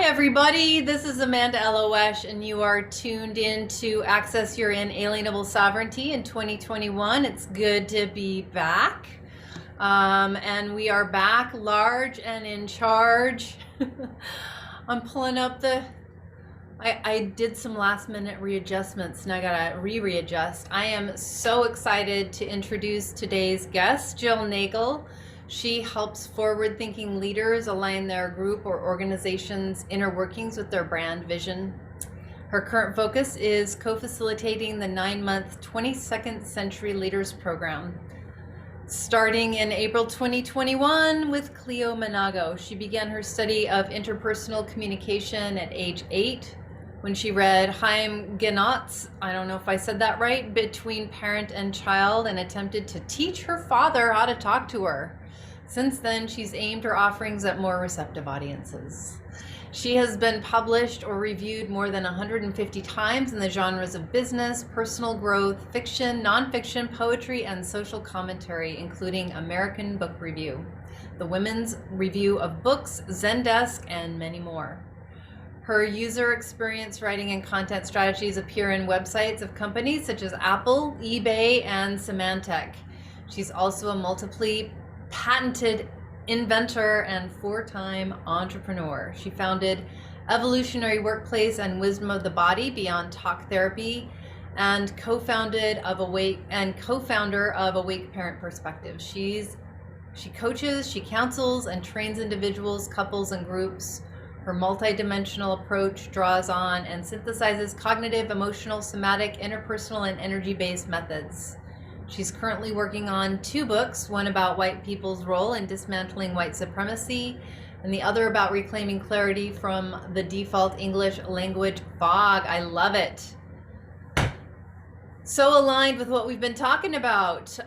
everybody. This is Amanda Elo'esh, and you are tuned in to Access Your Inalienable Sovereignty in 2021. It's good to be back. And we are back large and in charge. I'm pulling up I did some last minute readjustments and I gotta readjust. I am so excited to introduce today's guest, Jill Nagle. She helps forward-thinking leaders align their group or organization's inner workings with their brand vision. Her current focus is co-facilitating the 9-month 22nd Century Leaders Program. Starting in April 2021 with Cleo Manago, she began her study of interpersonal communication at age 8 when she read Chaim Genot's, I don't know if I said that right, Between Parent and Child, and attempted to teach her father how to talk to her. Since then, she's aimed her offerings at more receptive audiences. She has been published or reviewed more than 150 times in the genres of business, personal growth, fiction, nonfiction, poetry, and social commentary, including American Book Review, the Women's Review of Books, Zendesk, and many more. Her user experience writing and content strategies appear in websites of companies such as Apple, eBay, and Symantec. She's also a multiply patented inventor and 4-time entrepreneur. She founded Evolutionary Workplace and Wisdom of the Body Beyond Talk Therapy, and co-founder of Awake Parent Perspective. She coaches, she counsels, and trains individuals, couples, and groups. Her multidimensional approach draws on and synthesizes cognitive, emotional, somatic, interpersonal, and energy-based methods. She's currently working on 2 books, one about white people's role in dismantling white supremacy, and the other about reclaiming clarity from the default English language fog. I love it. So aligned with what we've been talking about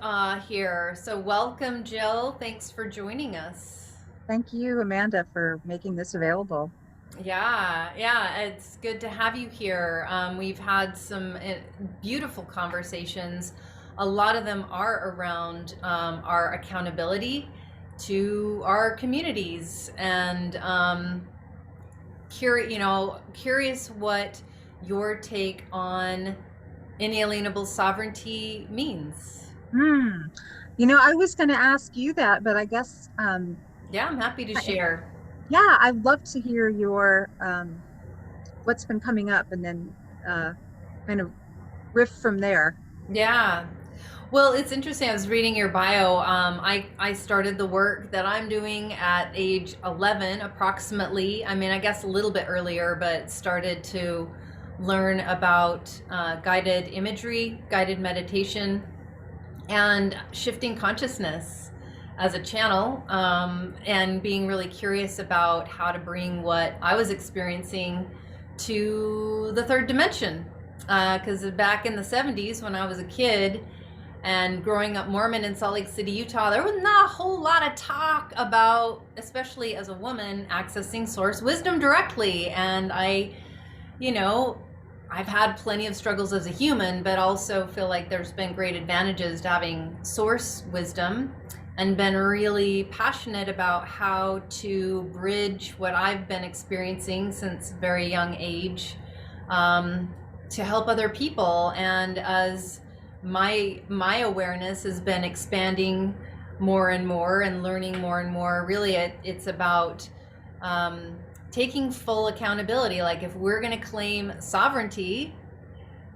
here. So welcome, Jill. Thanks for joining us. Thank you, Amanda, for making this available. Yeah, it's good to have you here. We've had some beautiful conversations. A lot of them are around our accountability to our communities, and curious what your take on inalienable sovereignty means. I was going to ask you that, but I guess yeah, I'm happy to share. Yeah, I'd love to hear your what's been coming up, and then kind of riff from there. Yeah. Well, it's interesting. I was reading your bio. I started the work that I'm doing at age 11, approximately. I mean, I guess a little bit earlier, but started to learn about guided imagery, guided meditation, and shifting consciousness as a channel, and being really curious about how to bring what I was experiencing to the third dimension. Because back in the 70s, when I was a kid, and growing up Mormon in Salt Lake City, Utah, there was not a whole lot of talk about, especially as a woman, accessing source wisdom directly. And I've had plenty of struggles as a human, but also feel like there's been great advantages to having source wisdom, and been really passionate about how to bridge what I've been experiencing since a very young age to help other people. And as my awareness has been expanding more and more and learning more and more, really it's about taking full accountability. Like, if we're going to claim sovereignty,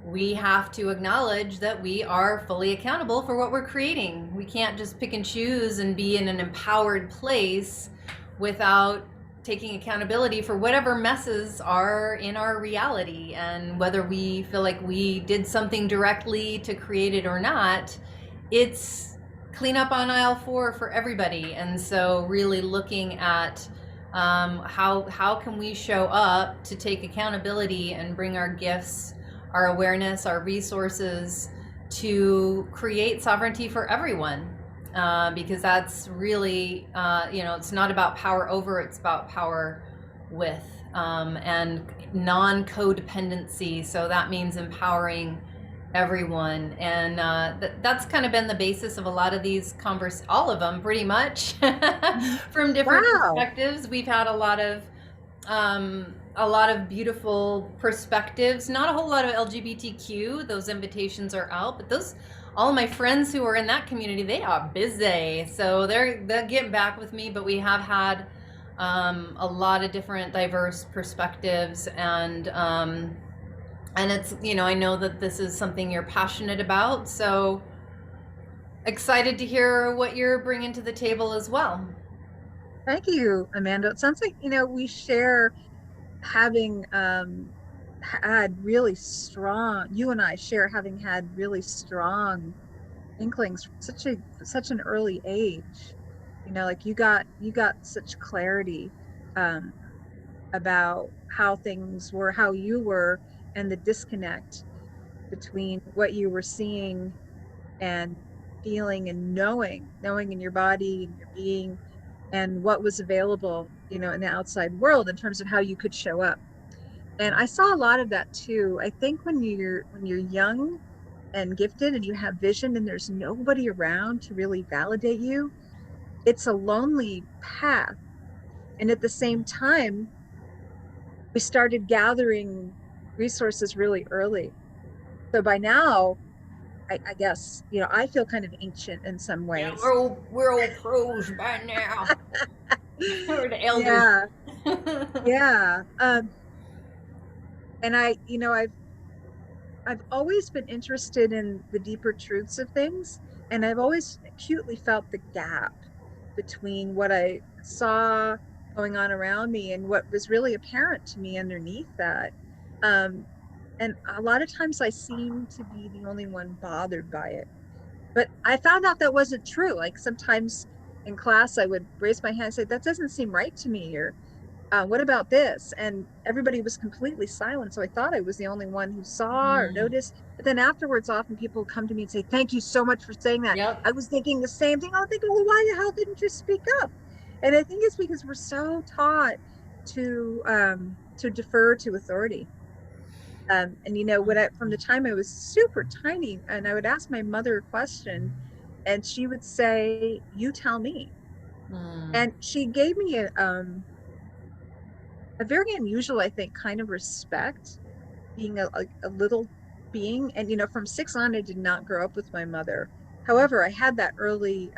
we have to acknowledge that we are fully accountable for what we're creating. We can't just pick and choose and be in an empowered place without taking accountability for whatever messes are in our reality. And whether we feel like we did something directly to create it or not, it's clean up on aisle 4 for everybody. And so really looking at how can we show up to take accountability and bring our gifts, our awareness, our resources to create sovereignty for everyone. Because that's really, it's not about power over, it's about power with, and non-codependency. So that means empowering everyone. And that's kind of been the basis of a lot of these all of them pretty much, from different perspectives. We've had a lot of a lot of beautiful perspectives. Not a whole lot of LGBTQ. Those invitations are out, but those all of my friends who are in that community, they are busy, so they're getting back with me. But we have had a lot of different diverse perspectives, and it's, I know that this is something you're passionate about, so excited to hear what you're bringing to the table as well. Thank you, Amanda. It sounds like, we share having had really strong, you and I share having had really strong inklings from such an early age. Like you got such clarity um about how things were, how you were, and the disconnect between what you were seeing and feeling and knowing in your body and your being, and what was available, in the outside world in terms of how you could show up. And I saw a lot of that too. I think when you're young and gifted and you have vision and there's nobody around to really validate you, it's a lonely path. And at the same time, we started gathering resources really early. So by now, I guess, I feel kind of ancient in some Yeah, ways. we're old pros by now. We're the elders. Yeah, yeah. And I've always been interested in the deeper truths of things, and I've always acutely felt the gap between what I saw going on around me and what was really apparent to me underneath that. Um, and a lot of times I seem to be the only one bothered by it. But I found out that wasn't true. Like sometimes in class, I would raise my hand and say, "That doesn't seem right to me," or "What about this?" And everybody was completely silent. So I thought I was the only one who saw or Mm, noticed. But then afterwards, often people come to me and say, "Thank you so much for saying that. yep. I was thinking the same thing." I'll think, "Well, why the hell didn't you speak up?" And I think it's because we're so taught to defer to authority. And from the time I was super tiny, and I would ask my mother a question, and she would say, "You tell me." Mm, And she gave me a very unusual, I think, kind of respect, being a little being. And from 6 on, I did not grow up with my mother. However, I had that early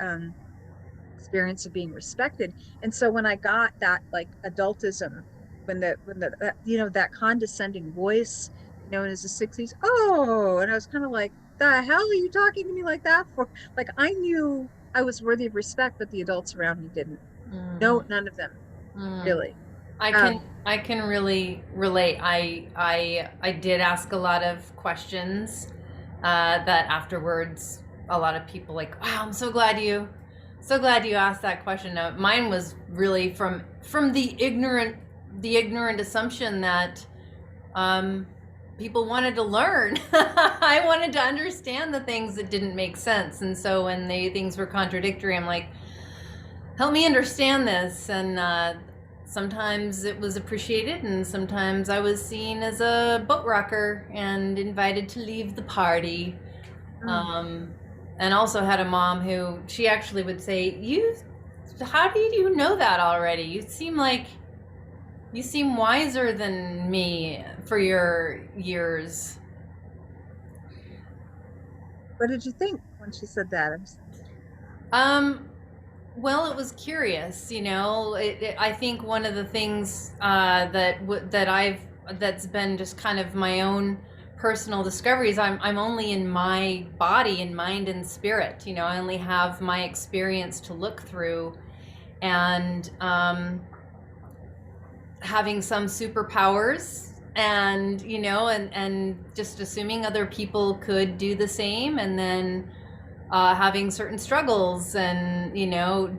experience of being respected. And so when I got that like adultism, when the that, that condescending voice, known as the 60s, oh, and I was kind of like, the hell are you talking to me like that for? Like I knew I was worthy of respect, but the adults around me didn't. No, mm, none of them mm. really. I can Um, I can really relate. I did ask a lot of questions that afterwards a lot of people like, wow, I'm so glad you asked that question. Mine was really from the ignorant assumption that um, people wanted to learn. I wanted to understand the things that didn't make sense, and so when the things were contradictory, I'm like, help me understand this. And sometimes it was appreciated, and sometimes I was seen as a boat rocker and invited to leave the party. mm. Um, and also had a mom who she actually would say, "You, how did you know that already? You seem wiser than me for your years." What did you think when she said that? Um, well, it was curious, I think one of the things that's been just kind of my own personal discoveries. I'm only in my body and mind and spirit. I only have my experience to look through, and having some superpowers, and and just assuming other people could do the same, and then having certain struggles, and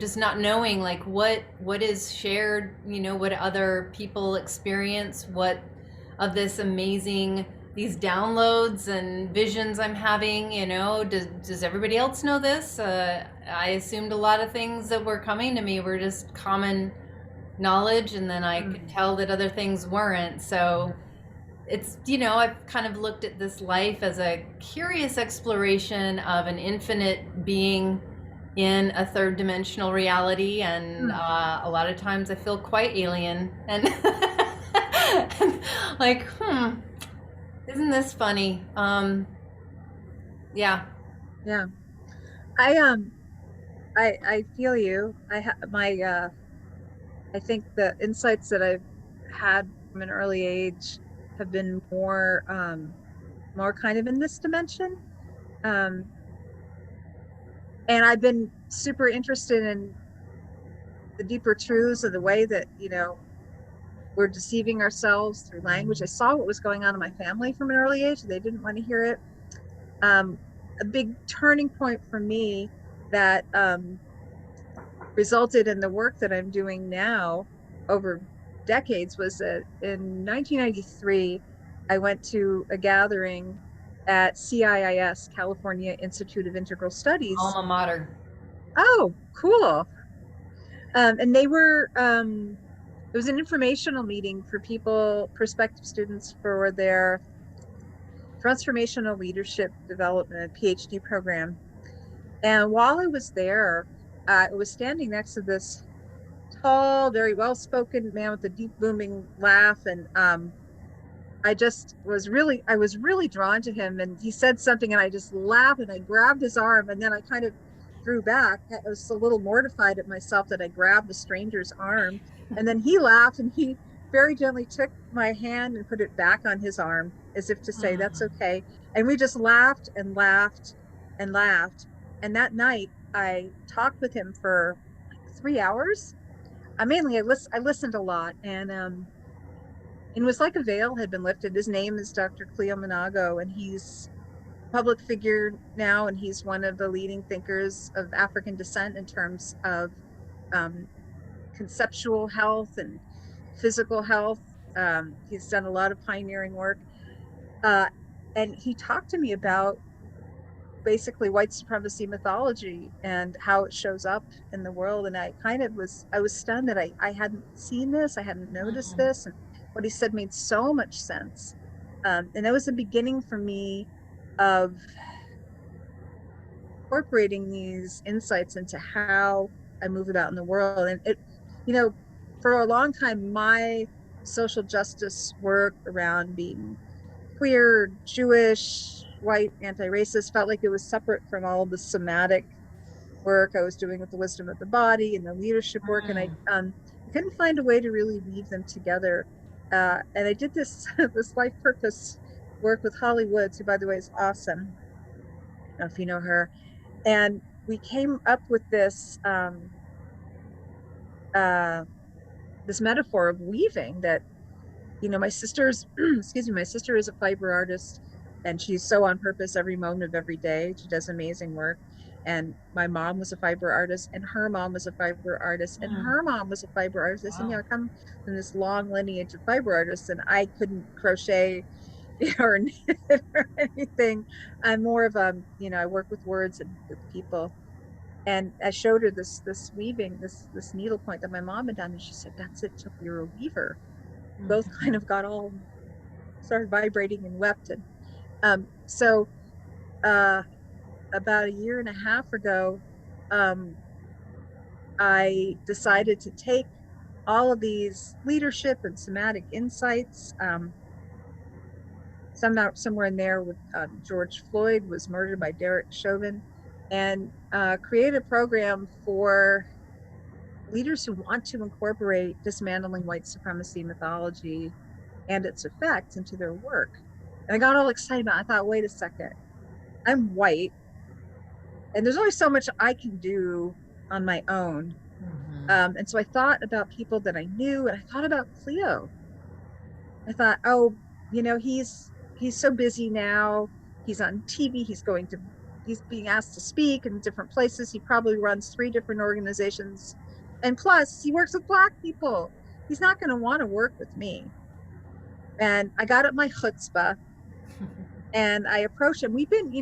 just not knowing like what is shared, what other people experience, what of this amazing, these downloads and visions I'm having. Does everybody else know this? I assumed a lot of things that were coming to me were just common knowledge, and then I could Mm. tell that other things weren't. So it's, I've kind of looked at this life as a curious exploration of an infinite being in a third dimensional reality. And Mm. a lot of times I feel quite alien, and Like, isn't this funny? Yeah. Yeah. I feel you. I think the insights that I've had from an early age have been more kind of in this dimension. Um, and I've been super interested in the deeper truths of the way that, we're deceiving ourselves through language. I saw what was going on in my family from an early age. They didn't want to hear it. Um, a big turning point for me that resulted in the work that I'm doing now over decades was that in 1993, I went to a gathering at CIIS, California Institute of Integral Studies. Alma mater. Oh, cool. And it was an informational meeting for people, prospective students for their transformational leadership development PhD program. And while I was there, I was standing next to this tall, very well-spoken man with a deep booming laugh. And I was really drawn to him. And he said something and I just laughed and I grabbed his arm and then I kind of drew back. I was a little mortified at myself that I grabbed the stranger's arm. And then he laughed and he very gently took my hand and put it back on his arm as if to say, that's okay. And we just laughed and laughed and laughed. And that night I talked with him for like 3 hours. I listened a lot, and it was like a veil had been lifted. His name is Dr. Cleo Monago, and he's a public figure now, and he's one of the leading thinkers of African descent in terms of um, conceptual health and physical health. He's done a lot of pioneering work, uh, and he talked to me about basically white supremacy mythology and how it shows up in the world. And I was stunned that I hadn't seen this, I hadn't noticed this. And what he said made so much sense. And that was the beginning for me of incorporating these insights into how I move about in the world. And you know, for a long time, my social justice work around being queer, Jewish, white, anti-racist felt like it was separate from all of the somatic work I was doing with the wisdom of the body and the leadership work. And I couldn't find a way to really weave them together. And I did this this life purpose work with Holly Woods, who by the way is awesome. I don't know if you know her. And we came up with uh, this metaphor of weaving that, my sister's excuse me, my sister is a fiber artist and she's so on purpose every moment of every day. She does amazing work. And my mom was a fiber artist and her mom was a fiber artist and her mom was a fiber artist. And, Wow. I come from this long lineage of fiber artists and I couldn't crochet or knit or anything. I'm more of I work with words and with people. And I showed her this weaving, this needle point that my mom had done. And she said, that's it, Chip, you're a weaver. Both kind of got all started vibrating and wept. And so about a year and a half ago, I decided to take all of these leadership and somatic insights. Somewhere in there with George Floyd was murdered by Derek Chauvin, and create a program for leaders who want to incorporate dismantling white supremacy mythology and its effects into their work. And I got all excited about it. I thought, wait a second, I'm white, and there's only so much I can do on my own. And so I thought about people that I knew, and I thought about Cleo. I thought, oh, he's so busy now. He's on TV. He's being asked to speak in different places. He probably runs 3 different organizations, and plus he works with Black people. He's not going to want to work with me. And I got up my chutzpah and I approached him. We've been,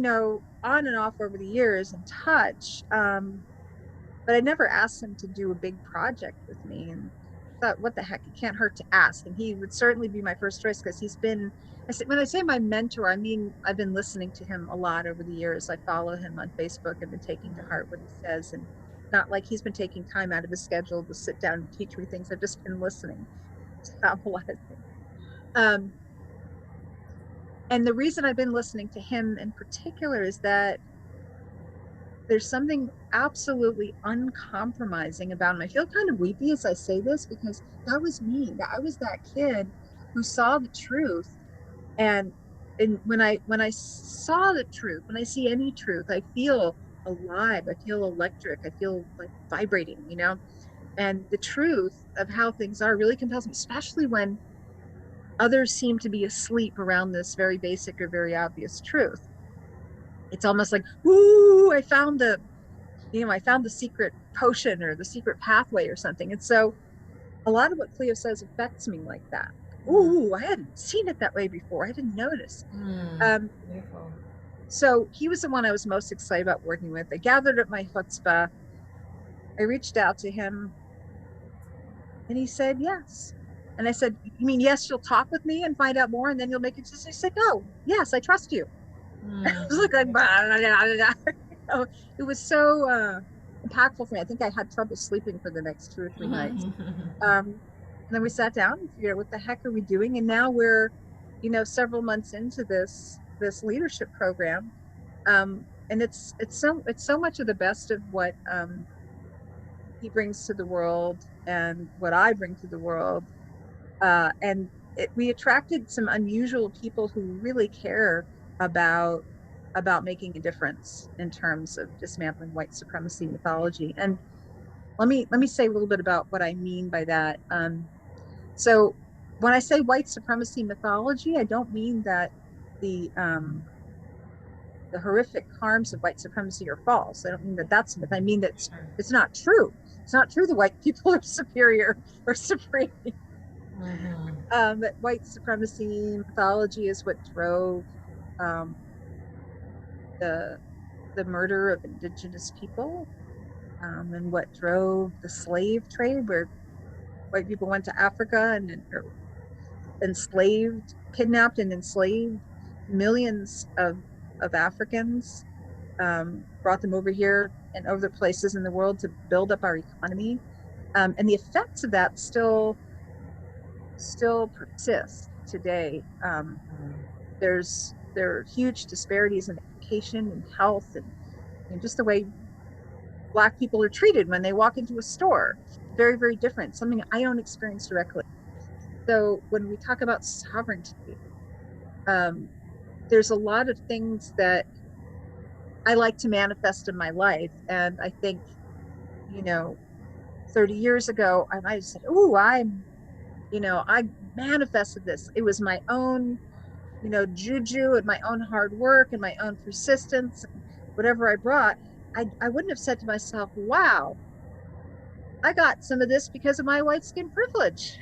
on and off over the years in touch. But I never asked him to do a big project with me. And I thought, what the heck, it can't hurt to ask. And he would certainly be my first choice because when I say my mentor, I mean, I've been listening to him a lot over the years. I follow him on Facebook and been taking to heart what he says. And not like he's been taking time out of his schedule to sit down and teach me things. I've just been listening to a lot of things. Um, and the reason I've been listening to him in particular is that there's something absolutely uncompromising about him. I feel kind of weepy as I say this because that was me. I was that kid who saw the truth, and when I saw the truth, when I see any truth, I feel alive. I feel electric. I feel like vibrating, you know. And the truth of how things are really compels me, especially when others seem to be asleep around this very basic or very obvious truth. It's almost like, ooh, I found the secret potion or the secret pathway or something. And so a lot of what Cleo says affects me like that. Mm. Ooh, I hadn't seen it that way before. I didn't notice. Mm. Um, Beautiful. so he was the one I was most excited about working with. I gathered at my chutzpah. I reached out to him and he said, yes. And I said, you mean, yes, you'll talk with me and find out more and then you'll make a decision? He said, no, yes, I trust you. I was like, it was so impactful for me. I think I had trouble sleeping for the next 2 or 3 nights. And then we sat down and figured out what the heck are we doing? And now we're, several months into this leadership program. And it's so much of the best of what he brings to the world and what I bring to the world. And we attracted some unusual people who really care about about making a difference in terms of dismantling white supremacy mythology. And let me say a little bit about what I mean by that. So when I say white supremacy mythology, I don't mean that the um, the horrific harms of white supremacy are false. I don't mean that that's myth. I mean that it's not true. It's not true that white people are superior or supreme. Mm-hmm. That white supremacy mythology is what drove um, the murder of indigenous people, and what drove the slave trade, where white people went to Africa and enslaved, kidnapped, and enslaved millions of Africans, brought them over here and other places in the world to build up our economy. And the effects of that still persist today. There are huge disparities in education and health and just the way Black people are treated when they walk into a store. Very, very different. Something I don't experience directly. So when we talk about sovereignty, um, there's a lot of things that I like to manifest in my life, and I think, you know, 30 years ago, I might have said, "Oh, I manifested this. It was my own, juju and my own hard work and my own persistence, and whatever I brought." I wouldn't have said to myself, "Wow, I got some of this because of my white skin privilege."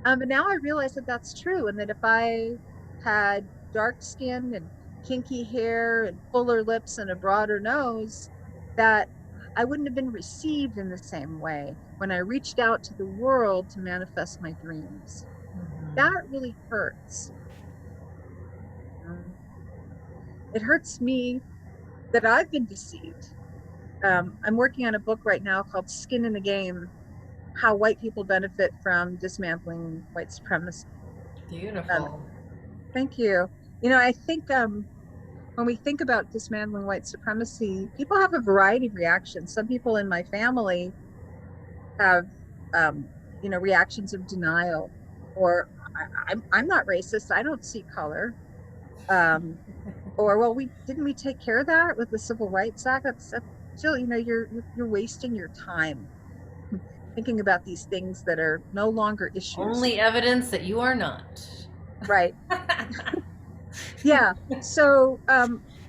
But now I realize that that's true, and that if I had dark skin and kinky hair and fuller lips and a broader nose, that I wouldn't have been received in the same way when I reached out to the world to manifest my dreams. Mm-hmm. That really hurts. Um, it hurts me that I've been deceived. I'm working on a book right now called Skin in the Game: How White People Benefit from Dismantling White Supremacy. Um, Beautiful. thank you. I think when we think about dismantling white supremacy, people have a variety of reactions. Some people in my family have, reactions of denial, or I'm not racist. I don't see color. Um, or, well, we didn't we take care of that with the Civil Rights Act? That's still, you're wasting your time thinking about these things that are no longer issues. Only evidence that you are not. Right. Yeah. So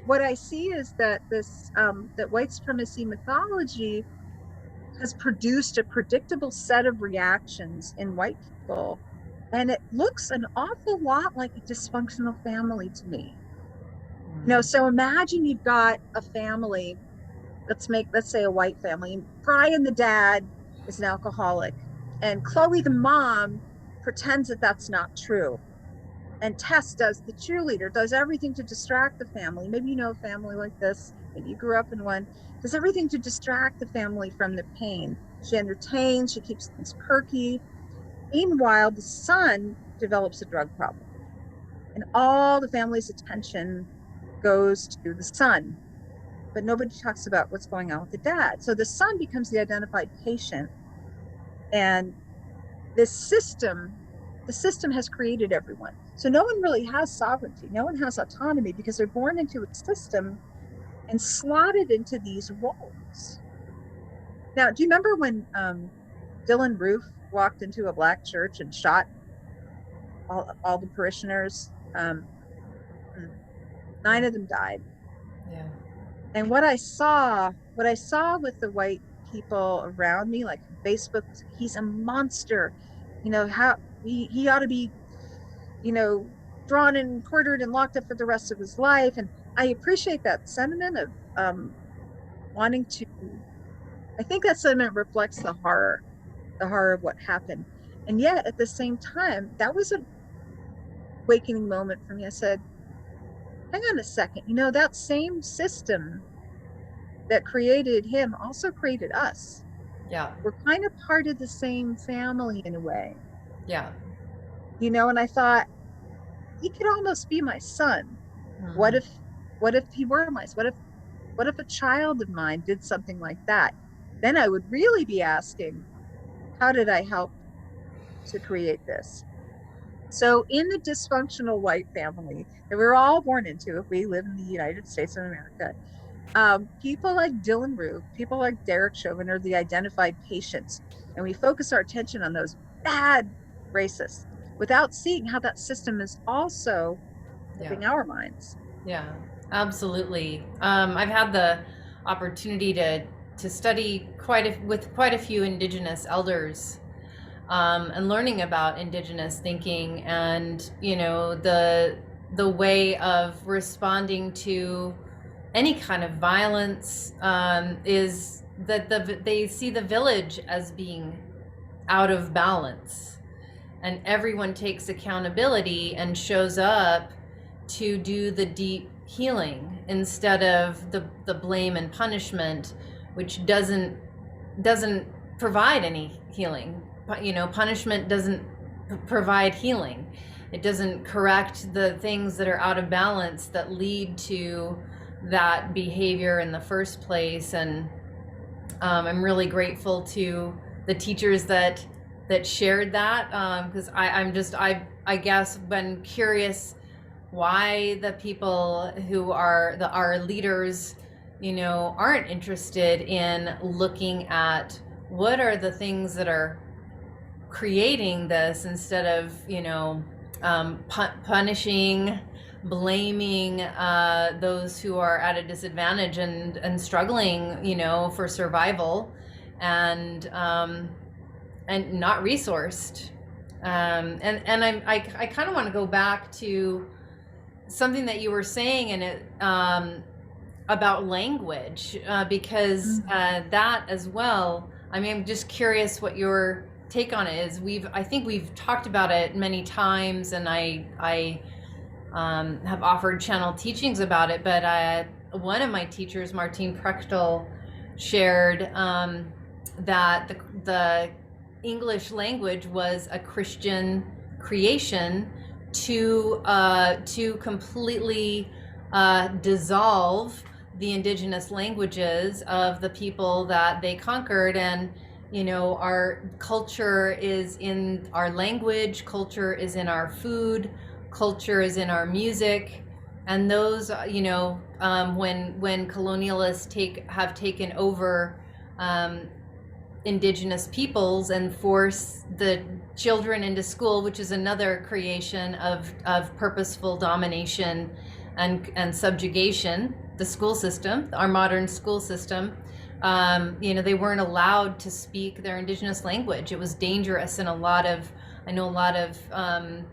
what I see is that that white supremacy mythology has produced a predictable set of reactions in white people, and it looks an awful lot like a dysfunctional family to me. So imagine you've got a family. Let's say a white family. Brian, the dad, is an alcoholic, and Chloe, the mom, pretends that that's not true. And Tess, does the cheerleader, does everything to distract the family. Maybe you know a family like this. Maybe you grew up in one. Does everything to distract the family from the pain. She entertains. She keeps things perky. Meanwhile, the son develops a drug problem. And all the family's attention goes to the son, but nobody talks about what's going on with the dad. So the son becomes the identified patient. And this system, the system has created everyone. So no one really has sovereignty. No one has autonomy because they're born into a system and slotted into these roles. Now, do you remember when Dylan Roof walked into a black church and shot all the parishioners? 9 of them died. Yeah. And what I saw with the white people around me, like Facebook, he's a monster. How he ought to be, drawn and quartered and locked up for the rest of his life. And I appreciate that sentiment of wanting to. I think that sentiment reflects the horror of what happened. And yet, at the same time, that was a awakening moment for me. I said, hang on a second, that same system that created him also created us. Yeah. We're kind of part of the same family in a way. Yeah. And I thought, he could almost be my son. Mm-hmm. What if he were my son? What if a child of mine did something like that? Then I would really be asking, how did I help to create this? So in the dysfunctional white family that we're all born into, if we live in the United States of America, people like Dylan Roof, people like Derek Chauvin are the identified patients. And we focus our attention on those bad racists without seeing how that system is also helping our minds. Yeah, absolutely. I've had the opportunity to study with quite a few Indigenous elders, and learning about Indigenous thinking, and the way of responding to any kind of violence, is that they see the village as being out of balance, and everyone takes accountability and shows up to do the deep healing instead of the blame and punishment, which doesn't provide any healing. Punishment doesn't provide healing. It doesn't correct the things that are out of balance that lead to that behavior in the first place. And I'm really grateful to the teachers that shared that, because I guess been curious why the people who are our leaders, aren't interested in looking at what are the things that are creating this, instead of punishing, blaming those who are at a disadvantage and struggling, for survival, and not resourced. And I kind of want to go back to something that you were saying, and it about language, because that as well. I mean, I'm just curious what your take on it is. I think we've talked about it many times, and I have offered channel teachings about it. But one of my teachers, Martine Prechtel, shared that the English language was a Christian creation to completely dissolve the indigenous languages of the people that they conquered. And our culture is in our language, culture is in our food, culture is in our music. And those, when colonialists have taken over indigenous peoples and force the children into school, which is another creation of purposeful domination and subjugation, the school system, our modern school system. They weren't allowed to speak their indigenous language. It was dangerous, and I know a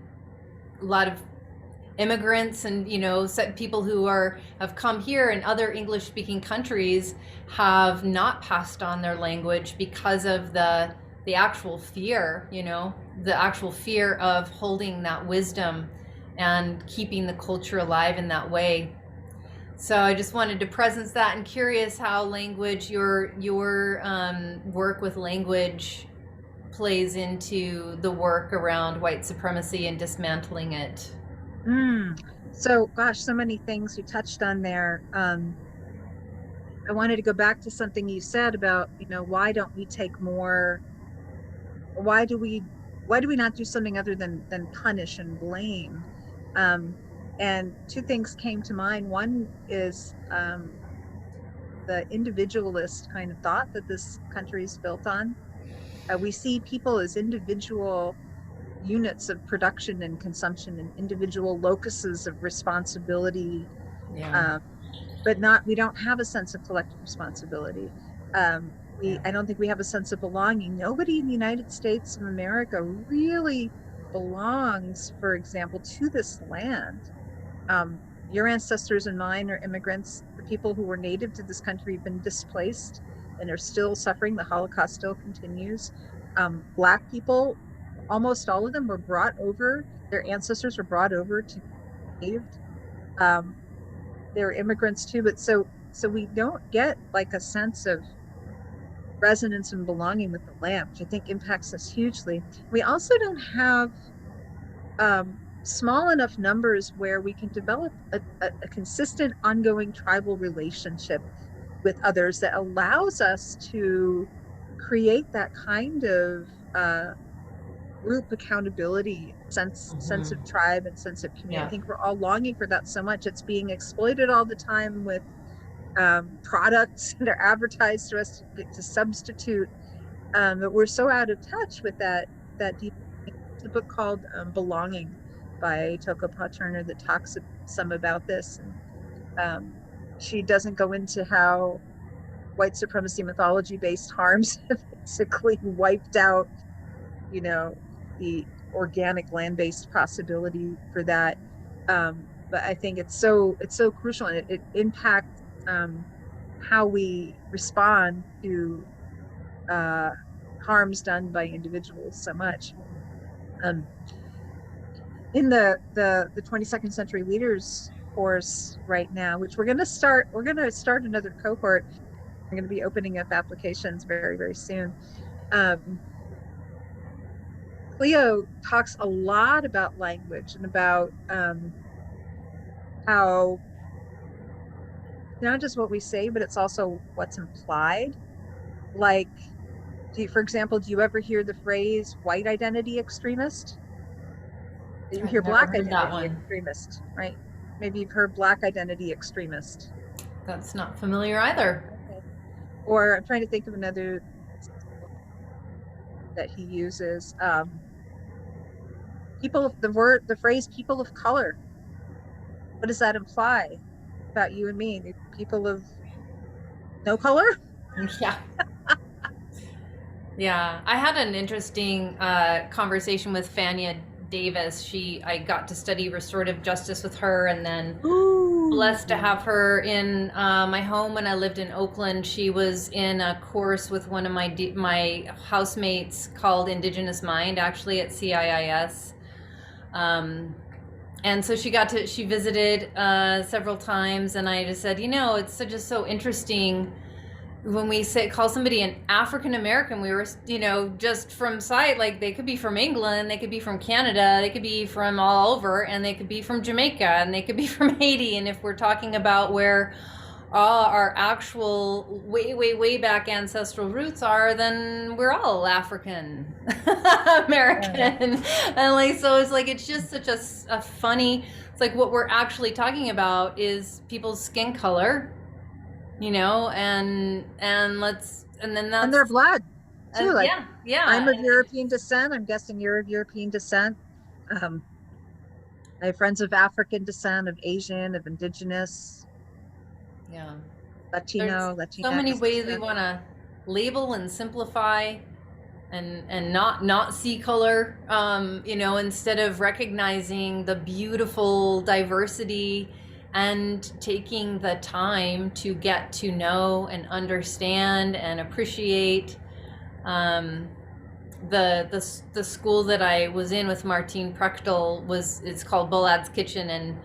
lot of immigrants and people who have come here in other English speaking countries have not passed on their language because of the actual fear, the actual fear of holding that wisdom and keeping the culture alive in that way. So I just wanted to presence that, and curious how language, your work with language plays into the work around white supremacy and dismantling it. Mm. So, gosh, so many things you touched on there. I wanted to go back to something you said about, why don't we take more, why do we, why do we not do something other than punish and blame? Um, and two things came to mind. One is the individualist kind of thought that this country is built on. We see people as individual units of production and consumption and individual locuses of responsibility, Yeah. um, but not we don't have a sense of collective responsibility. Yeah. I don't think we have a sense of belonging. Nobody in the United States of America really belongs, for example, to this land. Your ancestors and mine are immigrants. The people who were native to this country have been displaced and are still suffering. The Holocaust still continues. Black people, almost all of them were brought over. Their ancestors were brought over to be saved. Um, they're immigrants too, but so we don't get like a sense of resonance and belonging with the land, which I think impacts us hugely. We also don't have small enough numbers where we can develop a consistent, ongoing tribal relationship with others that allows us to create that kind of group accountability, sense of tribe and sense of community. I Yeah. think we're all longing for that so much. It's being exploited all the time with products that are advertised to us to substitute, but we're so out of touch with that deep. It's a book called Belonging by Toko Turner that talks some about this, and she doesn't go into how white supremacy mythology based harms have basically wiped out, you know, the organic land based possibility for that. But I think it's so crucial, and it impacts how we respond to uh, harms done by individuals so much. Um, in the 22nd Century Leaders course right now, which we're going to start another cohort. We're going to be opening up applications very, very soon. Cleo talks a lot about language and about how not just what we say, but it's also what's implied. Like, for example, do you ever hear the phrase white identity extremist? You I've hear never black heard that identity one. extremist, right? Maybe you've heard black identity extremist. That's not familiar either. Okay. Or I'm trying to think of another that he uses. The phrase people of color. What does that imply about you and me? The people of no color? Yeah. Yeah, I had an interesting conversation with Fania Davis. I got to study restorative justice with her, and then Ooh. blessed to have her in my home when I lived in Oakland. She was in a course with one of my housemates called Indigenous Mind, actually at CIIS. And so she visited several times, and I just said, it's just so interesting when we call somebody an African American. We were, just from sight, like they could be from England, they could be from Canada, they could be from all over, and they could be from Jamaica, and they could be from Haiti. And if we're talking about where our actual way back ancestral roots are, then we're all African American. And like, so it's just such a funny, it's like what we're actually talking about is people's skin color, and then that's, And their blood too. Like, yeah. I'm of European descent. I'm guessing you're of European descent. I have friends of African descent, of Asian, of Indigenous, Yeah. There's Latino, so many Latinx ways we descent. want to label and simplify and not see color, instead of recognizing the beautiful diversity and taking the time to get to know and understand and appreciate. The school that I was in with Martine Prechtel it's called Bolad's Kitchen, and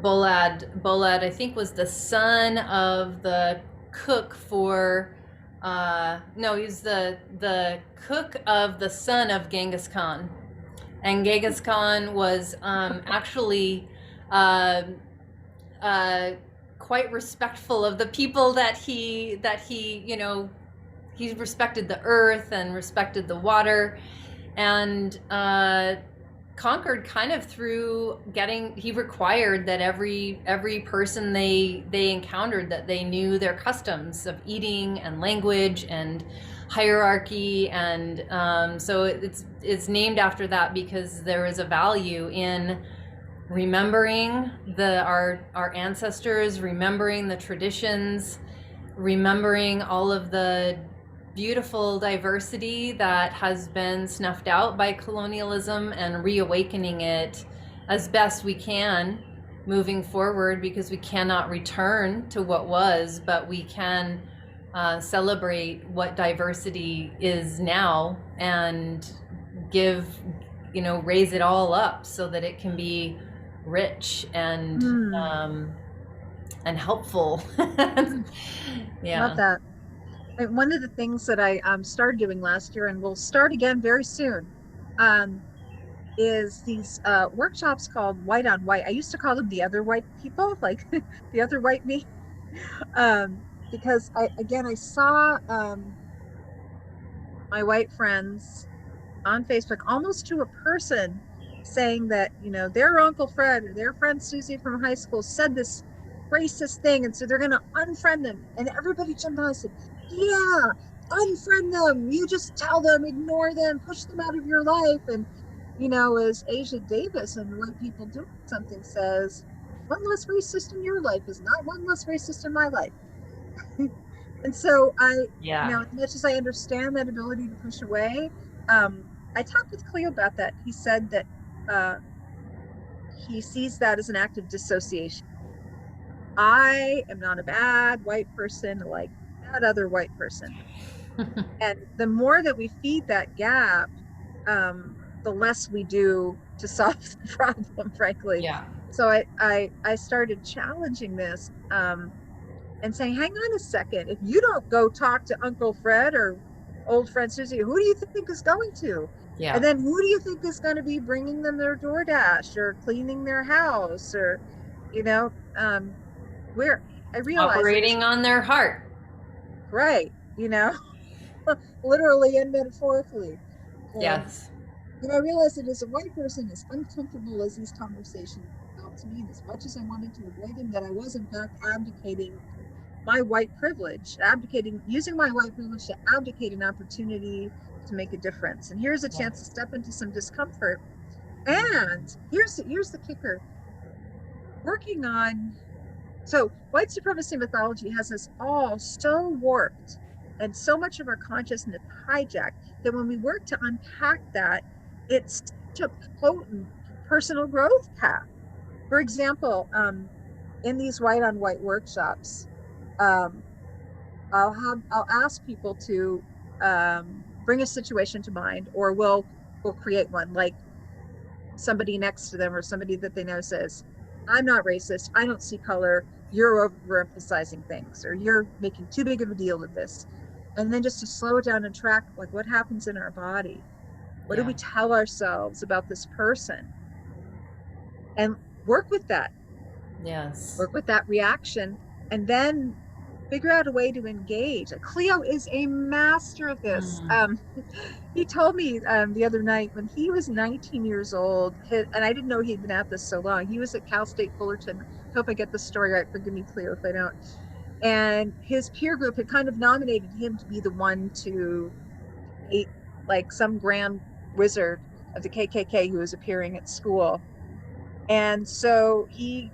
Bolad I think was the son of the cook for No, he's the cook of the son of Genghis Khan, and Genghis Khan was actually uh, uh, quite respectful of the people that he he respected the earth and respected the water, and conquered kind of through getting he required that every person they encountered, that they knew their customs of eating and language and hierarchy, and so it's named after that, because there is a value in remembering our ancestors, remembering the traditions, remembering all of the beautiful diversity that has been snuffed out by colonialism, and reawakening it as best we can moving forward, because we cannot return to what was, but we can celebrate what diversity is now, and give, raise it all up so that it can be rich and helpful. Yeah. Love that. And one of the things that I started doing last year, and will start again very soon, is these workshops called White on White. I used to call them the other white people, like the other white me, because I saw my white friends on Facebook, almost to a person, saying that, their Uncle Fred or their friend Susie from high school said this racist thing, and so they're going to unfriend them. And everybody jumped on and said, yeah, unfriend them. You just tell them, ignore them, push them out of your life. And, as Asia Davis and White People Doing Something says, one less racist in your life is not one less racist in my life. And so as much as I understand that ability to push away, I talked with Cleo about that. He said that he sees that as an act of dissociation. I am not a bad white person like that other white person. And the more that we feed that gap, the less we do to solve the problem, frankly. Yeah. So I started challenging this and saying, hang on a second, if you don't go talk to Uncle Fred or old friend Susie, who do you think is going to? Yeah. And then who do you think is going to be bringing them their DoorDash or cleaning their house, or, where I realized operating on their heart. Right. Literally and metaphorically. Yes. And I realized that as a white person, as uncomfortable as these conversations felt to me, and as much as I wanted to avoid them, that I was in fact abdicating my white privilege, using my white privilege to abdicate an opportunity to make a difference. And here's a chance to step into some discomfort. And here's the kicker. Working on, so white supremacy mythology has us all so warped, and so much of our consciousness hijacked, that when we work to unpack that, it's such a potent personal growth path. For example, in these white on white workshops, I'll ask people to bring a situation to mind, or we'll create one, like somebody next to them or somebody that they know says, I'm not racist, I don't see color, you're overemphasizing things, or you're making too big of a deal of this. And then just to slow it down and track, like, what happens in our body? What do we tell ourselves about this person? And work with that. Yes. Work with that reaction, and then figure out a way to engage. Cleo is a master of this. He told me the other night, when he was 19 years old, and I didn't know he'd been at this so long. He was at Cal State Fullerton. Hope I get the story right. Forgive me, Cleo, if I don't. And his peer group had kind of nominated him to be the one to meet, like, some grand wizard of the KKK who was appearing at school. And so he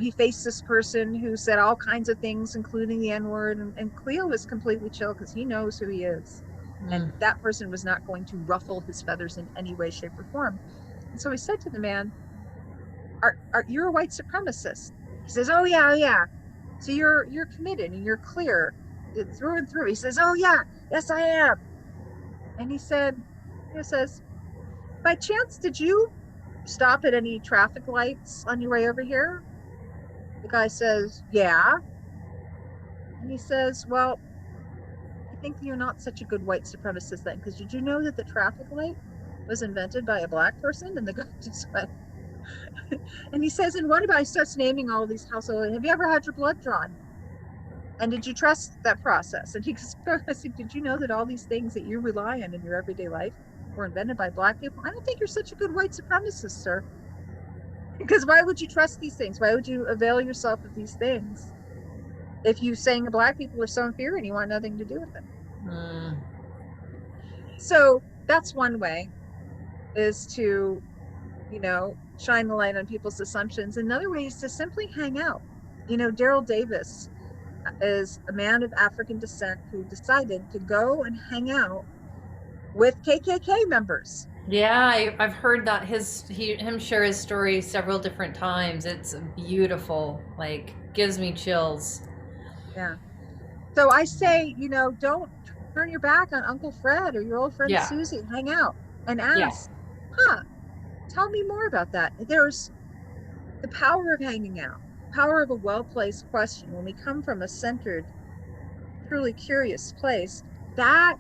he faced this person who said all kinds of things, including the N-word, and Cleo was completely chill because he knows who he is. And that person was not going to ruffle his feathers in any way, shape, or form. And so he said to the man, are you're a white supremacist? He says, oh yeah. So you're committed and you're clear through and through. He says, oh yeah, yes I am. And he says, by chance, did you stop at any traffic lights on your way over here? The guy says, yeah. And he says, well, I think you're not such a good white supremacist then, because did you know that the traffic light was invented by a black person? And the guy just went, and he says, and what about, he starts naming all these household, have you ever had your blood drawn? And did you trust that process? And he goes, I said, did you know that all these things that you rely on in your everyday life were invented by black people? I don't think you're such a good white supremacist, sir. Because why would you trust these things? Why would you avail yourself of these things if you saying black people are so inferior and you want nothing to do with them? So that's one way, is to, shine the light on people's assumptions. Another way is to simply hang out. Daryl Davis is a man of African descent who decided to go and hang out with KKK members. Yeah, I've heard that him share his story several different times. It's beautiful, gives me chills. Yeah. So I say, don't turn your back on Uncle Fred or your old friend Susie. Hang out and ask, tell me more about that. There's the power of hanging out, power of a well-placed question. When we come from a centered, truly curious place, that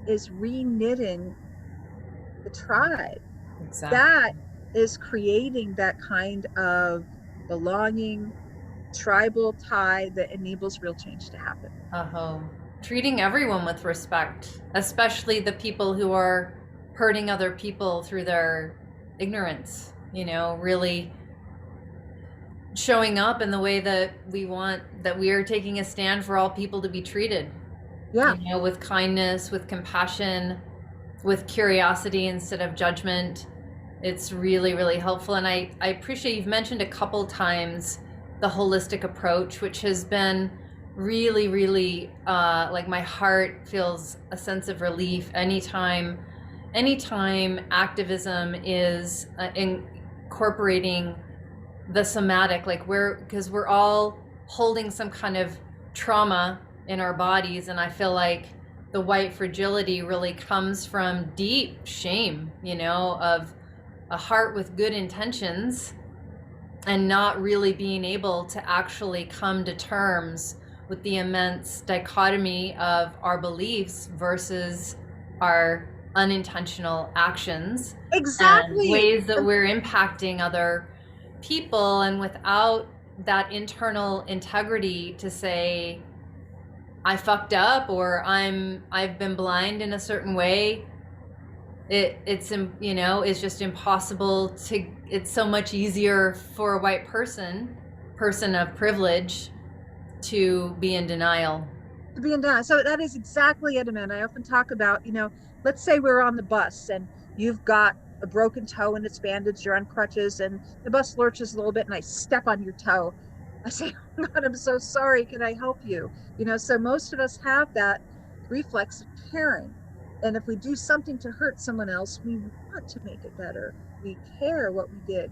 is reknitting the tribe. Exactly. That is creating that kind of belonging, tribal tie that enables real change to happen. Treating everyone with respect, especially the people who are hurting other people through their ignorance, really showing up in the way that we want, that we are taking a stand for all people to be treated. With kindness, with compassion, with curiosity instead of judgment. It's really, really helpful. And I appreciate you've mentioned a couple times the holistic approach, which has been really, really my heart feels a sense of relief anytime activism is incorporating the somatic, because we're all holding some kind of trauma in our bodies. And I feel like the white fragility really comes from deep shame, of a heart with good intentions and not really being able to actually come to terms with the immense dichotomy of our beliefs versus our unintentional actions. Exactly. And ways that we're impacting other people. And without that internal integrity to say, I fucked up, or I've been blind in a certain way, it's just impossible to. It's so much easier for a white person of privilege, to be in denial. So that is exactly it, Amanda. I often talk about, let's say we're on the bus and you've got a broken toe and it's bandaged, you're on crutches, and the bus lurches a little bit and I step on your toe. I say, oh God, I'm so sorry. Can I help you? So most of us have that reflex of caring. And if we do something to hurt someone else, we want to make it better. We care what we did.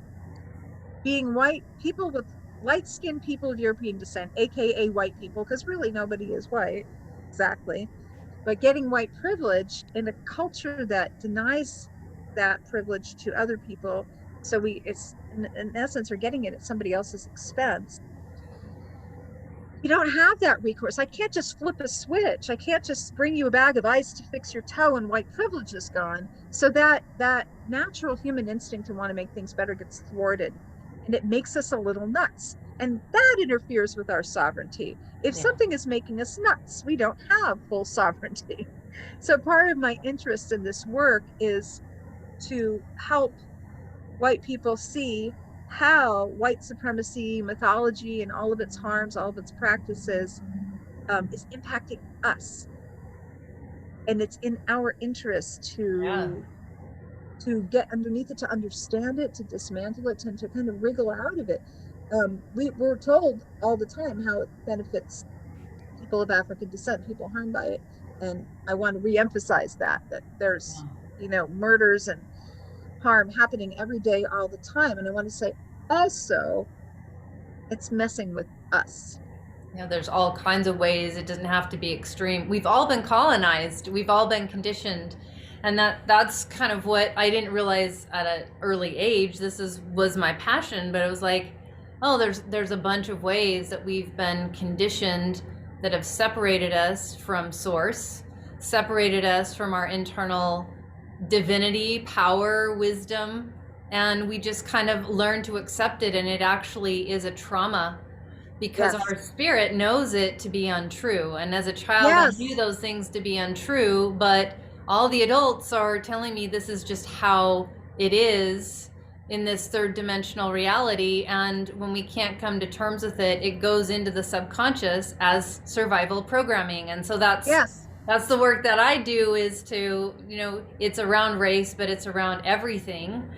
Being white, people with light-skinned people of European descent, aka white people, because really nobody is white, exactly. But getting white privilege in a culture that denies that privilege to other people, so it's in essence, we're getting it at somebody else's expense. You don't have that recourse. I can't just flip a switch. I can't just bring you a bag of ice to fix your toe and white privilege is gone. So that natural human instinct to want to make things better gets thwarted, and it makes us a little nuts. And that interferes with our sovereignty. If something is making us nuts, we don't have full sovereignty. So part of my interest in this work is to help white people see how white supremacy, mythology, and all of its harms, all of its practices is impacting us. And it's in our interest to get underneath it, to understand it, to dismantle it, and to kind of wriggle out of it. We're told all the time how it benefits people of African descent, people harmed by it. And I want to reemphasize that there's, murders and harm happening every day, all the time. And I want to say also, it's messing with us. There's all kinds of ways. It doesn't have to be extreme. We've all been colonized. We've all been conditioned. And that's kind of what I didn't realize at an early age. This was my passion, but it was like, oh, there's a bunch of ways that we've been conditioned that have separated us from source, separated us from our internal divinity, power, wisdom, and we just kind of learn to accept it, and it actually is a trauma because Yes. our spirit knows it to be untrue. And as a child, I knew Yes. those things to be untrue, but all the adults are telling me this is just how it is in this third dimensional reality. And when we can't come to terms with it, it goes into the subconscious as survival programming. And so Yes. that's the work that I do, is to, it's around race, but it's around everything.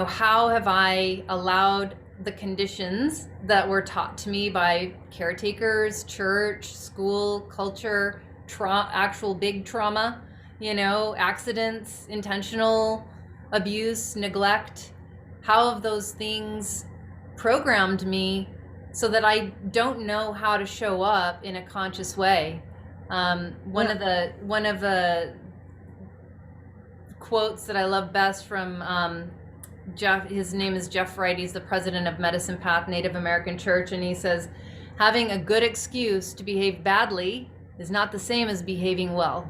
How have I allowed the conditions that were taught to me by caretakers, church, school, culture, actual big trauma, accidents, intentional abuse, neglect, how have those things programmed me so that I don't know how to show up in a conscious way? One of the quotes that I love best from Jeff, his name is Jeff Wright. He's the president of Medicine Path Native American Church, and he says, having a good excuse to behave badly is not the same as behaving well.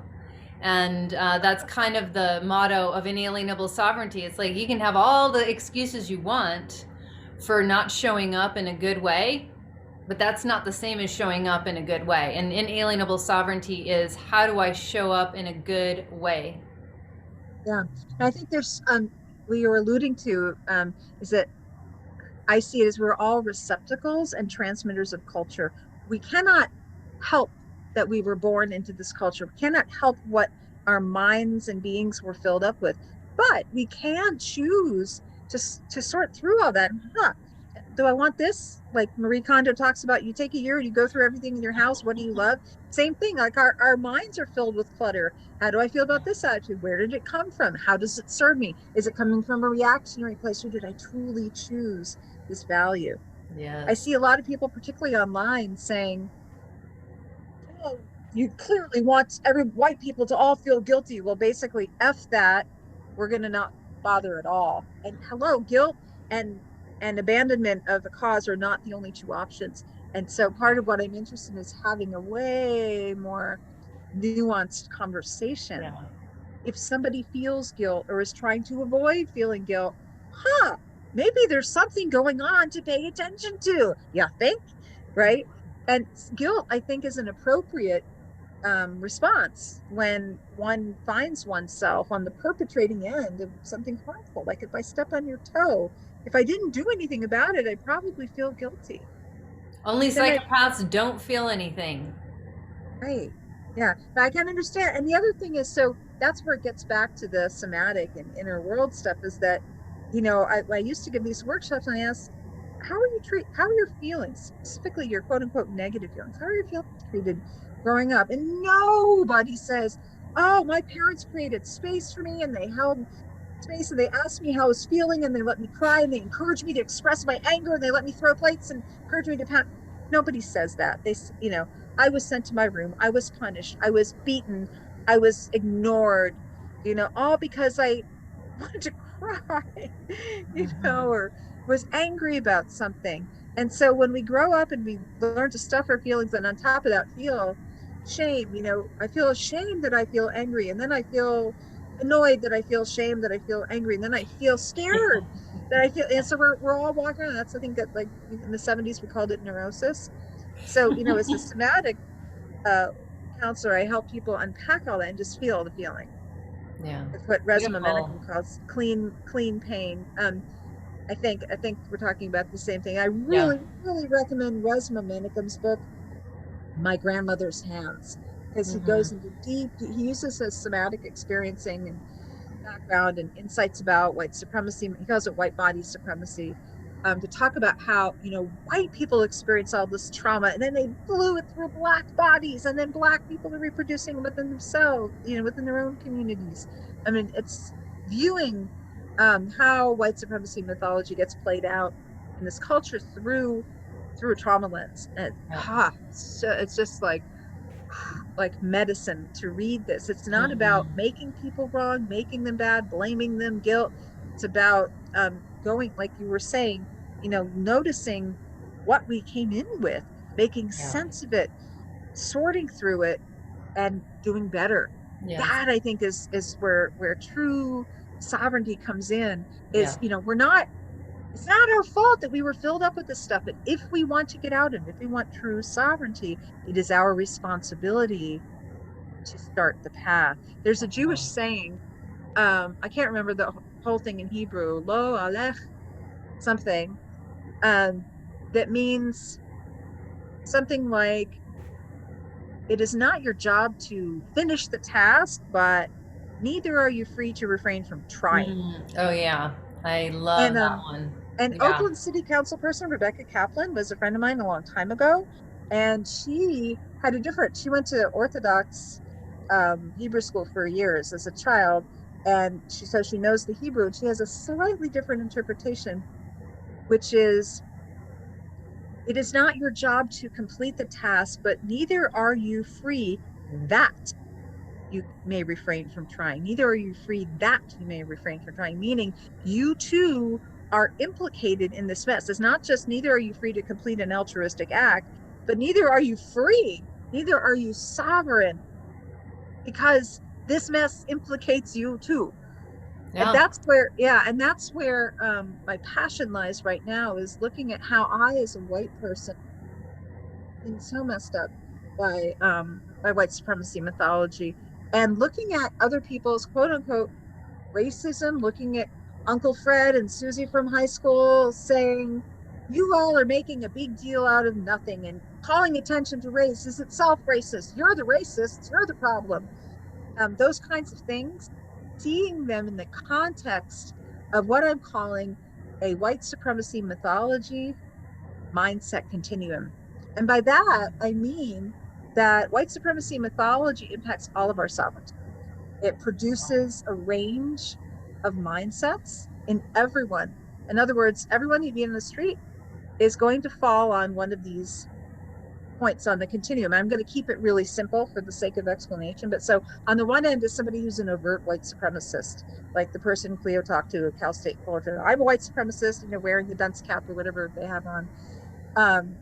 And that's kind of the motto of inalienable sovereignty. It's like you can have all the excuses you want for not showing up in a good way, but that's not the same as showing up in a good way. And inalienable sovereignty is, how do I show up in a good way? Yeah. And I think there's what you're alluding to is that I see it as we're all receptacles and transmitters of culture. We cannot help that we were born into this culture. We cannot help what our minds and beings were filled up with, but we can choose to sort through all that. Do I want this? Like Marie Kondo talks about, you take a year and you go through everything in your house. What do you love? Same thing. Like our minds are filled with clutter. How do I feel about this attitude? Where did it come from? How does it serve me? Is it coming from a reactionary place, or did I truly choose this value? I Yes. see a lot of people, particularly online, saying, oh, you clearly want every white people to all feel guilty. Well, basically, F that. We're going to not bother at all. And hello, guilt and abandonment of the cause are not the only two options. And so part of what I'm interested in is having a way more nuanced conversation. Yeah. If somebody feels guilt or is trying to avoid feeling guilt, maybe there's something going on to pay attention to. You think? Right? And guilt, I think, is an appropriate response when one finds oneself on the perpetrating end of something harmful. Like if I step on your toe, if I didn't do anything about it, I probably feel guilty. Only Then I, psychopaths don't feel anything. right. Yeah, but I can understand. And the other thing is, so that's where it gets back to the somatic and inner world stuff, is that, I used to give these workshops and I asked, how are your feelings, specifically your quote unquote negative feelings? How are your feelings treated growing up? And nobody says, oh, my parents created space for me and they held space and they asked me how I was feeling and they let me cry and they encouraged me to express my anger and they let me throw plates and encouraged me to pound. Nobody says that. I was sent to my room. I was punished. I was beaten. I was ignored, all because I wanted to cry, or was angry about something. And so when we grow up and we learn to stuff our feelings and on top of that feel shame, I feel ashamed that I feel angry. And then I feel annoyed that I feel shame, that I feel angry. And then I feel scared that I feel, and so we're all walking around. That's, I think, that like in the 70s, we called it neurosis. So, as a somatic counselor, I help people unpack all that and just feel the feeling. Yeah. It's what Resmaa Beautiful. Menakem calls clean pain. I think we're talking about the same thing. I Yeah. really, really recommend Resmaa Menakem's book, My Grandmother's Hands, because he goes into he uses his somatic experiencing and background and insights about white supremacy. He calls it white body supremacy, to talk about how, white people experience all this trauma and then they blew it through black bodies, and then black people are reproducing within themselves, within their own communities. I mean, it's viewing how white supremacy mythology gets played out in this culture through a trauma lens. And so it's just like medicine to read this. It's not about making people wrong, making them bad, blaming them, guilt. It's about going, like you were saying, noticing what we came in with, making Yeah. sense of it, sorting through it and doing better. Yes. That I think is where true sovereignty comes in. Yeah. Is, we're not, it's not our fault that we were filled up with this stuff, but if we want to get out of it, if we want true sovereignty, it is our responsibility to start the path. There's a Jewish saying, I can't remember the whole thing in Hebrew, lo alech something, um, that means something like, it is not your job to finish the task, but neither are you free to refrain from trying. Oh yeah, I love And that one. an Yeah. Oakland City Council person, Rebecca Kaplan, was a friend of mine a long time ago, and she had a different. She went to Orthodox Hebrew school for years as a child, and she says she knows the Hebrew, and she has a slightly different interpretation, which is, it is not your job to complete the task, but neither are you free that you may refrain from trying. Neither are you free that you may refrain from trying, meaning you too are implicated in this mess. It's not just neither are you free to complete an altruistic act, but neither are you free, neither are you sovereign, because this mess implicates you too. And Yeah. that's where, yeah, and that's where my passion lies right now, is looking at how I, as a white person, been so messed up by white supremacy mythology, and looking at other people's quote unquote racism, looking at Uncle Fred and Susie from high school saying, you all are making a big deal out of nothing, and calling attention to race is itself racist. You're the racists, you're the problem. Those kinds of things, seeing them in the context of what I'm calling a white supremacy mythology mindset continuum. And by that, I mean that white supremacy mythology impacts all of our sovereignty. It produces a range of mindsets in everyone. In other words, everyone you meet in the street is going to fall on one of these points on the continuum. I'm going to keep it really simple for the sake of explanation. But so on the one end is somebody who's an overt white supremacist, like the person Cleo talked to at Cal State Fullerton. I'm a white supremacist, wearing the dunce cap or whatever they have on. Um,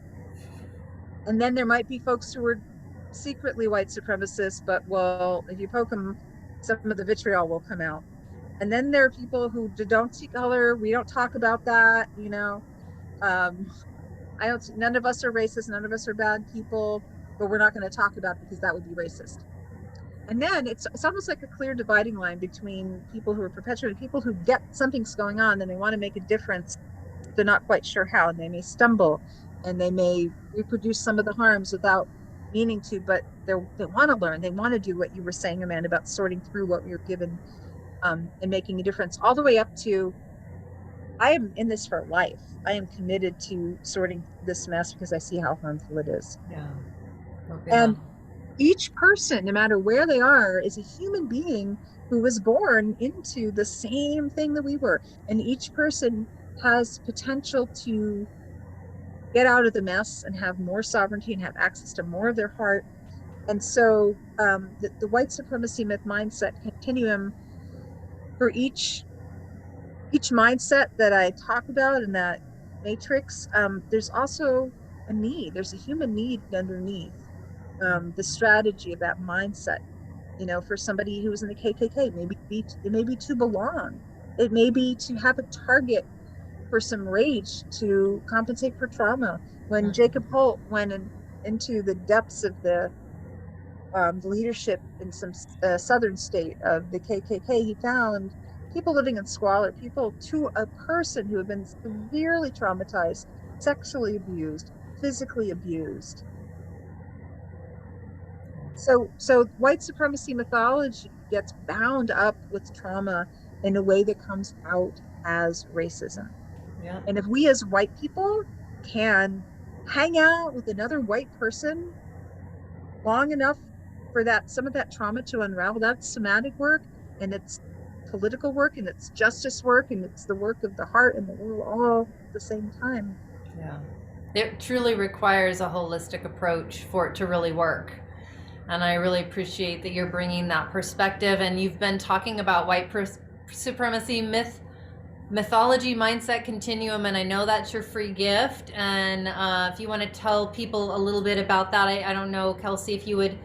and then there might be folks who are secretly white supremacists, but well, if you poke them, some of the vitriol will come out. And then there are people who don't see color. We don't talk about that. Um, none of us are racist. None of us are bad people, but we're not going to talk about it because that would be racist. And then it's almost like a clear dividing line between people who are perpetuating, people who get something's going on and they want to make a difference. They're not quite sure how, and they may stumble and they may reproduce some of the harms without meaning to, but they want to learn. They want to do what you were saying, Amanda, about sorting through what you're given, and making a difference, all the way up to, I am in this for life. I am committed to sorting this mess because I see how harmful it is. Yeah. And each person, no matter where they are, is a human being who was born into the same thing that we were. And each person has potential to get out of the mess and have more sovereignty and have access to more of their heart. And so the white supremacy myth mindset continuum, for each mindset that I talk about in that matrix, there's also a need. There's a human need underneath the strategy of that mindset. For somebody who's in the KKK, it may be to belong. It may be to have a target for some rage to compensate for trauma. When Jacob Holt went into the depths of the leadership in some southern state of the KKK, he found people living in squalor, people to a person who had been severely traumatized, sexually abused, physically abused. So white supremacy mythology gets bound up with trauma in a way that comes out as racism. Yeah. And if we as white people can hang out with another white person long enough for some of that trauma to unravel, that's somatic work, and it's political work, and it's justice work, and it's the work of the heart and the will all at the same time. Yeah. It truly requires a holistic approach for it to really work. And I really appreciate that you're bringing that perspective. And you've been talking about white supremacy myth Mythology Mindset Continuum, and I know that's your free gift. And if you want to tell people a little bit about that, I don't know, Kelsey, if you would.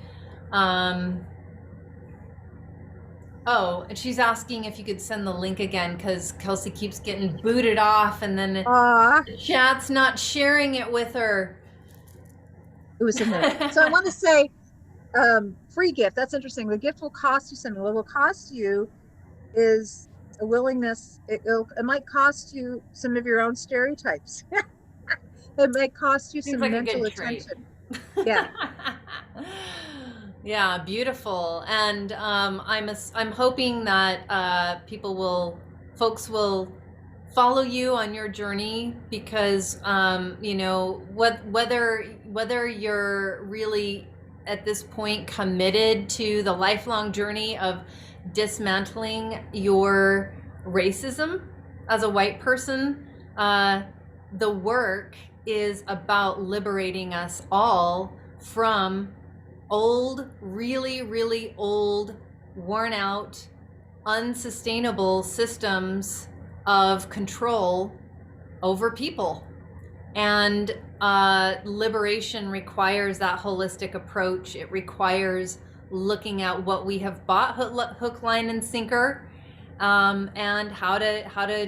Oh, and she's asking if you could send the link again, because Kelsey keeps getting booted off, and then Ah, the chat's not sharing it with her. it was in there. So I want to say, free gift. That's interesting. The gift will cost you something. What will cost you is a willingness. It might cost you some of your own stereotypes. It might cost you Seems some like a mental good trait. attention. Yeah. Yeah, beautiful. And I'm hoping that folks will follow you on your journey, because you know, whether you're really at this point committed to the lifelong journey of dismantling your racism as a white person, the work is about liberating us all from old, really, really old, worn out, unsustainable systems of control over people. And liberation requires that holistic approach. It requires looking at what we have bought hook, line, and sinker, and how to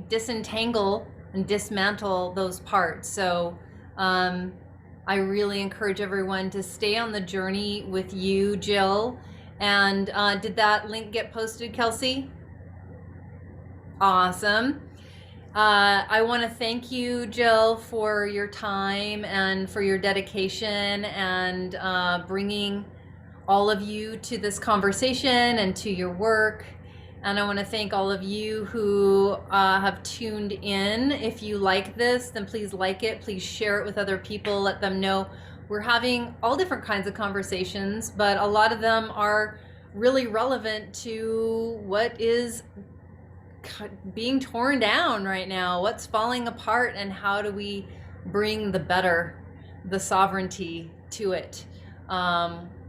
disentangle and dismantle those parts. So I really encourage everyone to stay on the journey with you, Jill. And did that link get posted, Kelsey? Awesome. I want to thank you, Jill, for your time and for your dedication, and bringing all of you to this conversation and to your work. And I want to thank all of you who have tuned in. If you like this, then please like it. Please share it with other people. Let them know we're having all different kinds of conversations, but a lot of them are really relevant to what is being torn down right now, what's falling apart, and how do we bring the better, the sovereignty to it.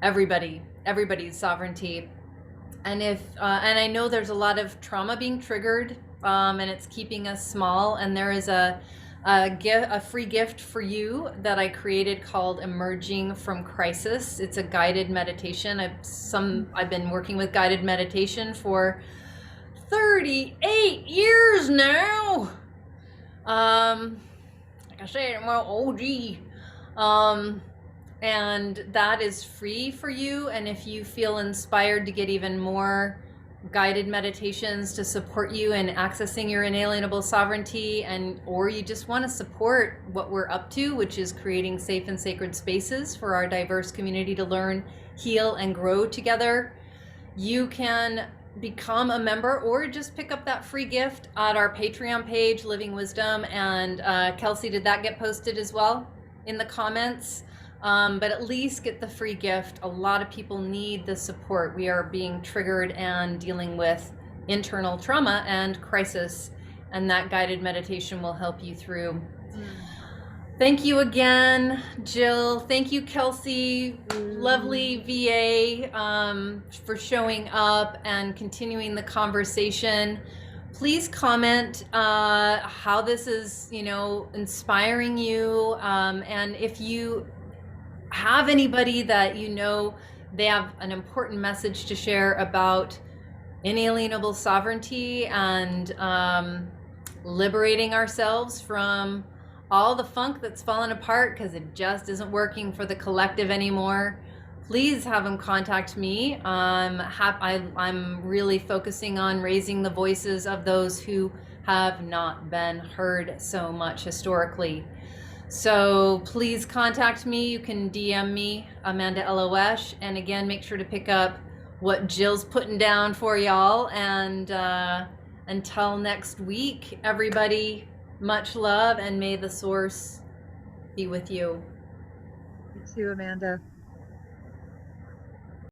Everybody's sovereignty. And and I know there's a lot of trauma being triggered, and it's keeping us small. And there is a free gift for you that I created called Emerging from Crisis. It's a guided meditation. I've been working with guided meditation for 38 years now. Like I said, I'm an OG. And that is free for you. And if you feel inspired to get even more guided meditations to support you in accessing your inalienable sovereignty, or you just want to support what we're up to, which is creating safe and sacred spaces for our diverse community to learn, heal, and grow together, you can become a member or just pick up that free gift at our Patreon page, Living Wisdom. And Kelsey, did that get posted as well in the comments? But at least get the free gift. A lot of people need the support. We are being triggered and dealing with internal trauma and crisis, and that guided meditation will help you through. Thank you again, Jill. Thank you, Kelsey, lovely VA, for showing up and continuing the conversation. Please comment how this is, inspiring you, and if you have anybody that they have an important message to share about inalienable sovereignty and liberating ourselves from all the funk that's fallen apart because it just isn't working for the collective anymore, please have them contact me. I'm really focusing on raising the voices of those who have not been heard so much historically. So please contact me. You can DM me, Amanda Elo'esh. And again, make sure to pick up what Jill's putting down for y'all. And until next week, everybody, much love, and may the source be with you. You too, Amanda.